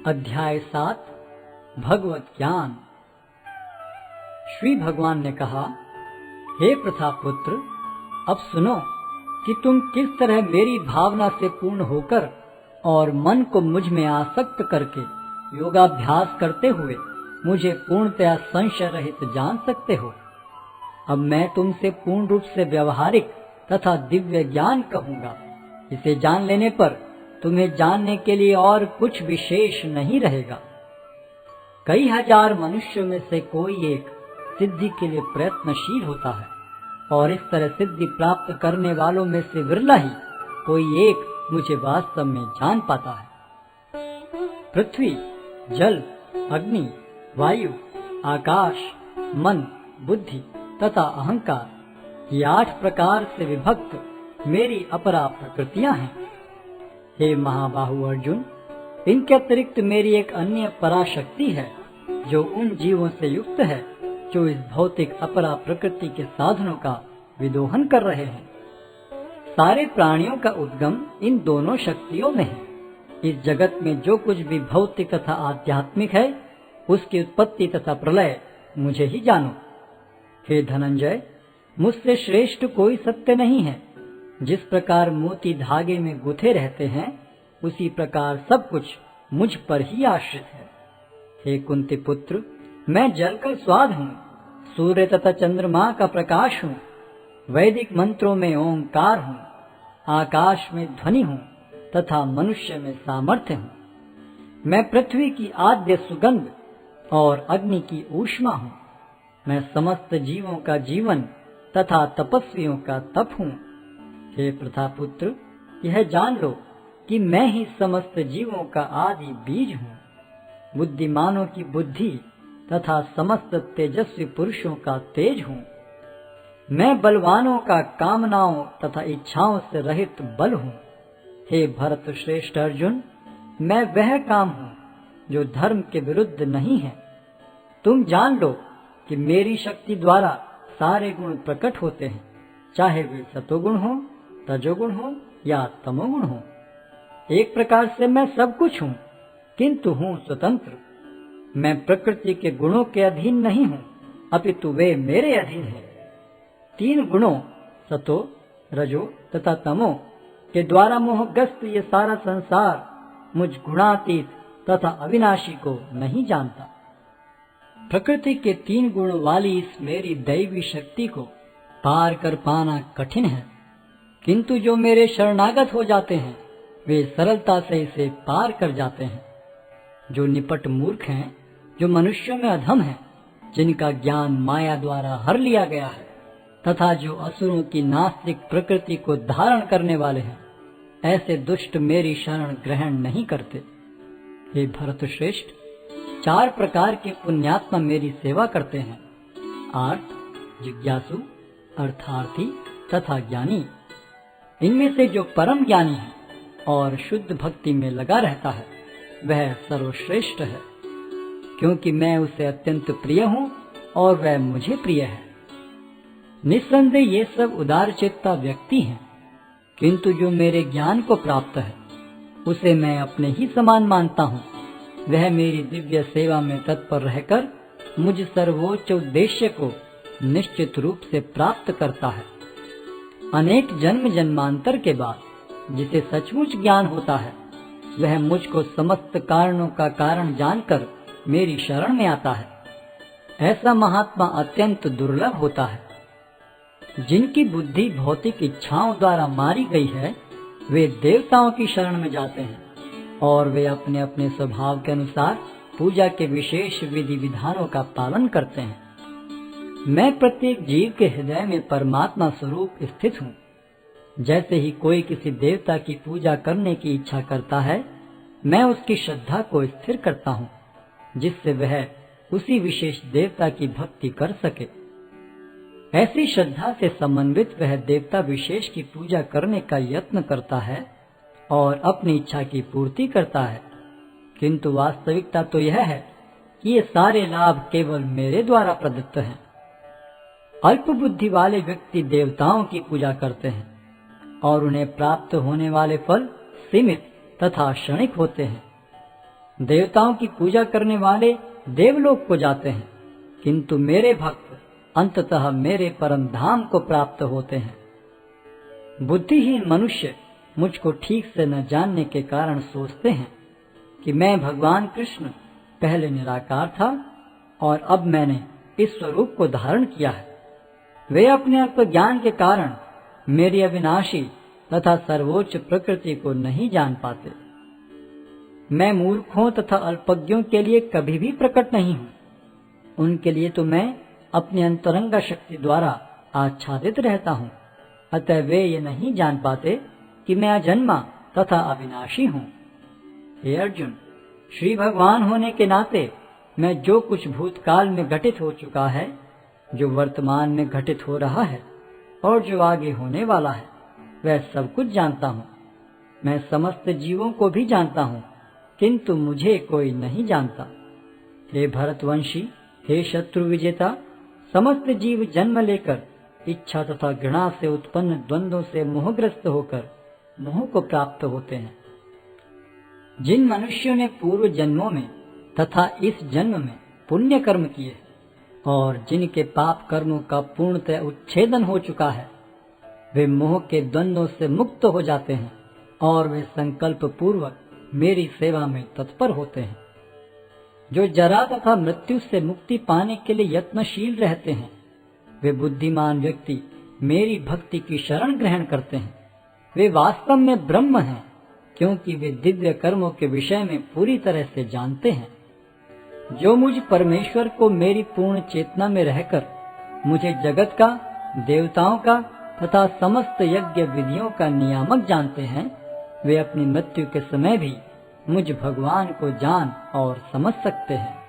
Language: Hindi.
अध्याय 7 भगवत ज्ञान। श्री भगवान ने कहा, हे प्रथापुत्र, अब सुनो कि तुम किस तरह मेरी भावना से पूर्ण होकर और मन को मुझ में आसक्त करके योगाभ्यास करते हुए मुझे पूर्णतया संशय रहित जान सकते हो। अब मैं तुमसे पूर्ण रूप से व्यवहारिक तथा दिव्य ज्ञान कहूँगा। इसे जान लेने पर तुम्हें जानने के लिए और कुछ विशेष नहीं रहेगा। कई हजार मनुष्यों में से कोई एक सिद्धि के लिए प्रयत्नशील होता है, और इस तरह सिद्धि प्राप्त करने वालों में से विरला ही कोई एक मुझे वास्तव में जान पाता है। पृथ्वी, जल, अग्नि, वायु, आकाश, मन, बुद्धि तथा अहंकार, ये 8 प्रकार से विभक्त मेरी अपरा प्रकृतियां हैं। हे महाबाहु अर्जुन, इनके अतिरिक्त मेरी एक अन्य पराशक्ति है जो उन जीवों से युक्त है जो इस भौतिक अपरा प्रकृति के साधनों का विदोहन कर रहे हैं। सारे प्राणियों का उद्गम इन दोनों शक्तियों में है। इस जगत में जो कुछ भी भौतिक तथा आध्यात्मिक है, उसकी उत्पत्ति तथा प्रलय मुझे ही जानो। हे धनंजय, मुझसे श्रेष्ठ कोई सत्य नहीं है। जिस प्रकार मोती धागे में गुथे रहते हैं, उसी प्रकार सब कुछ मुझ पर ही आश्रित है। हे कुंती पुत्र, मैं जल का स्वाद हूँ, सूर्य तथा चंद्रमा का प्रकाश हूँ, वैदिक मंत्रों में ओंकार हूँ, आकाश में ध्वनि हूँ तथा मनुष्य में सामर्थ्य हूँ। मैं पृथ्वी की आद्य सुगंध और अग्नि की ऊष्मा हूँ। मैं समस्त जीवों का जीवन तथा तपस्वियों का तप हूँ। हे प्रथापुत्र, यह जान लो कि मैं ही समस्त जीवों का आदि बीज हूँ, बुद्धिमानों की बुद्धि तथा समस्त तेजस्वी पुरुषों का तेज हूँ। मैं बलवानों का कामनाओं तथा इच्छाओं से रहित बल हूँ। हे भरत श्रेष्ठ अर्जुन, मैं वह काम हूँ जो धर्म के विरुद्ध नहीं है। तुम जान लो कि मेरी शक्ति द्वारा सारे गुण प्रकट होते हैं, चाहे वे सतोगुण हो, रजोगुण हो या तमोगुण हो। एक प्रकार से मैं सब कुछ हूँ, किंतु हूँ स्वतंत्र। मैं प्रकृति के गुणों के अधीन नहीं हूँ, अपितु वे मेरे अधीन हैं। 3 गुणों सतो, रजो तथा तमो के द्वारा मोहग्रस्त ये सारा संसार मुझ गुणातीत तथा अविनाशी को नहीं जानता। प्रकृति के 3 गुण वाली इस मेरी दैवी शक्ति को पार कर पाना कठिन है, किंतु जो मेरे शरणागत हो जाते हैं वे सरलता से इसे पार कर जाते हैं। जो निपट मूर्ख हैं, जो मनुष्यों में अधम हैं, जिनका ज्ञान माया द्वारा हर लिया गया है तथा जो असुरों की नास्तिक प्रकृति को धारण करने वाले हैं, ऐसे दुष्ट मेरी शरण ग्रहण नहीं करते। हे भरत श्रेष्ठ, 4 प्रकार के पुण्यात्मा मेरी सेवा करते हैं: आर्त, जिज्ञासु, अर्थार्थी तथा ज्ञानी। इनमें से जो परम ज्ञानी है और शुद्ध भक्ति में लगा रहता है, वह सर्वश्रेष्ठ है, क्योंकि मैं उसे अत्यंत प्रिय हूँ और वह मुझे प्रिय है। निस्संदेह ये सब उदारचित्ता व्यक्ति हैं, किंतु जो मेरे ज्ञान को प्राप्त है उसे मैं अपने ही समान मानता हूँ। वह मेरी दिव्य सेवा में तत्पर रहकर मुझ सर्वोच्च उद्देश्य को निश्चित रूप से प्राप्त करता है। अनेक जन्म जन्मांतर के बाद जिसे सचमुच ज्ञान होता है, वह मुझको समस्त कारणों का कारण जानकर मेरी शरण में आता है। ऐसा महात्मा अत्यंत दुर्लभ होता है। जिनकी बुद्धि भौतिक इच्छाओं द्वारा मारी गई है, वे देवताओं की शरण में जाते हैं और वे अपने अपने स्वभाव के अनुसार पूजा के विशेष विधि विधानों का पालन करते हैं। मैं प्रत्येक जीव के हृदय में परमात्मा स्वरूप स्थित हूँ। जैसे ही कोई किसी देवता की पूजा करने की इच्छा करता है, मैं उसकी श्रद्धा को स्थिर करता हूँ, जिससे वह उसी विशेष देवता की भक्ति कर सके। ऐसी श्रद्धा से समन्वित वह देवता विशेष की पूजा करने का यत्न करता है और अपनी इच्छा की पूर्ति करता है, किंतु वास्तविकता तो यह है कि ये सारे लाभ केवल मेरे द्वारा प्रदत्त हैं। अल्प बुद्धि वाले व्यक्ति देवताओं की पूजा करते हैं और उन्हें प्राप्त होने वाले फल सीमित तथा क्षणिक होते हैं। देवताओं की पूजा करने वाले देवलोक को जाते हैं, किंतु मेरे भक्त अंततः मेरे परम धाम को प्राप्त होते हैं। बुद्धिहीन मनुष्य मुझको ठीक से न जानने के कारण सोचते हैं कि मैं भगवान कृष्ण पहले निराकार था और अब मैंने इस स्वरूप को धारण किया है। वे अपने अल्प ज्ञान के कारण मेरी अविनाशी तथा सर्वोच्च प्रकृति को नहीं जान पाते। मैं मूर्खों तथा अल्पज्ञों के लिए कभी भी प्रकट नहीं हूँ। उनके लिए तो मैं अपनी अंतरंग शक्ति द्वारा आच्छादित रहता हूँ, अतः वे ये नहीं जान पाते कि मैं अजन्मा तथा अविनाशी हूँ। हे अर्जुन, श्री भगवान होने के नाते मैं जो कुछ भूतकाल में घटित हो चुका है, जो वर्तमान में घटित हो रहा है और जो आगे होने वाला है, वह सब कुछ जानता हूँ। मैं समस्त जीवों को भी जानता हूँ, किंतु मुझे कोई नहीं जानता। हे भरतवंशी, हे शत्रु विजेता, समस्त जीव जन्म लेकर इच्छा तथा घृणा से उत्पन्न द्वंद्वों से मोहग्रस्त होकर मोह को प्राप्त होते हैं। जिन मनुष्यों ने पूर्व जन्मों में तथा इस जन्म में पुण्य कर्म किए और जिनके पाप कर्मों का पूर्णतः उच्छेदन हो चुका है, वे मोह के द्वंद्वों से मुक्त हो जाते हैं और वे संकल्प पूर्वक मेरी सेवा में तत्पर होते हैं। जो जरा तथा मृत्यु से मुक्ति पाने के लिए यत्नशील रहते हैं, वे बुद्धिमान व्यक्ति मेरी भक्ति की शरण ग्रहण करते हैं। वे वास्तव में ब्रह्म हैं, क्योंकि वे दिव्य कर्मों के विषय में पूरी तरह से जानते हैं। जो मुझ परमेश्वर को मेरी पूर्ण चेतना में रहकर मुझे जगत का, देवताओं का तथा समस्त यज्ञ विधियों का नियामक जानते हैं, वे अपनी मृत्यु के समय भी मुझ भगवान को जान और समझ सकते हैं।